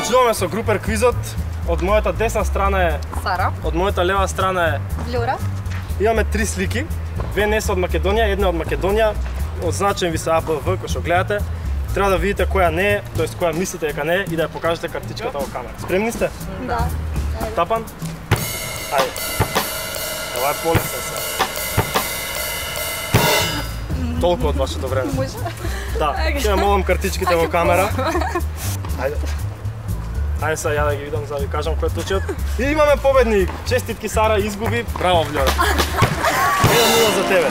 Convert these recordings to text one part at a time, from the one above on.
Почнуваме со групер квизот. Од мојата десна страна е Сара. Од мојата лева страна е Влюра. Имаме 3 слики. 2 не се од Македонија, една од Македонија. Означен ви се АБВ, кој што гледате. Треба да видите која не е, тоест која мислите дека не е и да ја покажете картичката во камера. Спремни сте? Да. Тапан? Ајде. Ова е полесно се. Толку од вашето време. Може? Да, ќе ја молам картичките во камера. Ајде. Ајде сега ја да ги видам за да ви кажам кој е случајот. И имаме победник. Честитки Сара, изгуби. Браво, Влјора. 1-0 за тебе.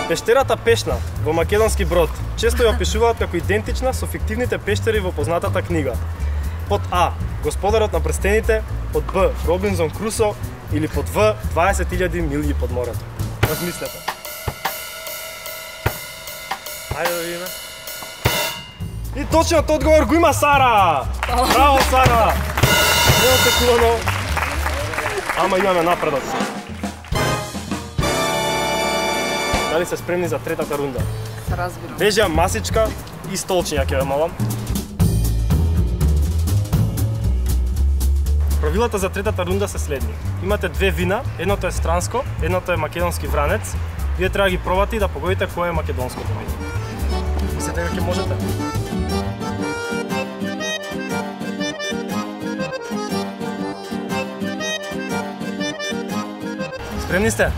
Пештерата Пешна во македонски Брод често ја опишуваат како идентична со фиктивните пештери во познатата книга. Под А. Господарот на прстените, под Б. Робинзон Крусо или под В. 20.000 милји под морето. Размислете. Ајде да видиме. И точниот одговор го има Сара! Браво, Сара! Неочекувано. Ама имаме напредок. Дали се спремни за третата рунда? Се разбирам. Вежја, масичка и столчиња ќе ве молам. Правилата за третата рунда се следни. Имате 2 вина, едното е странско, едното е македонски вранец. Вие треба да ги пробате и да погодите кој е македонското вино. Мислите дека ќе можете? Спремни сте?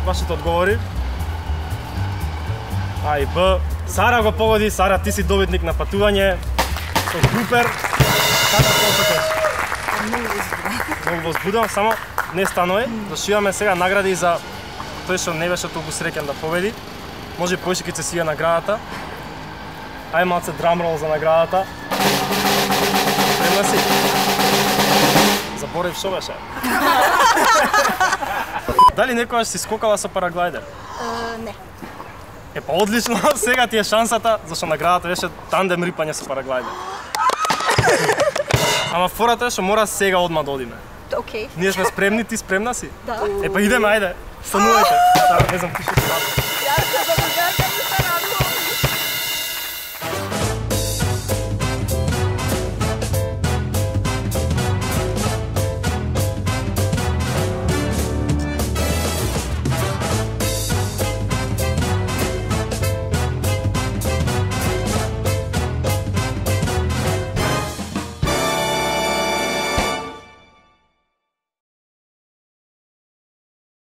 Вашите одговори. А и Б. Сара го погоди. Сара, ти си добитник на патување со групер. Како се осеќаш? Многу возбуден, само не станој. Зашиваме сега награди за тој што не беше толку среќен да победи. Може поише ќе се сија наградата. Ај малце драмрол за наградата. Спремна си? Заборев шо беше? Дали некојаш си скокала со параглайдер? Не. Е, па одлично, сега ти е шансата, зашто наградата беше тандем рипање со параглайдер. Ама фората е што мора сега одма да одиме. Океј. Ние сме спремни, ти спремна си? Да. Е, па идеме, ајде, станувајте. Не знам, ти што ти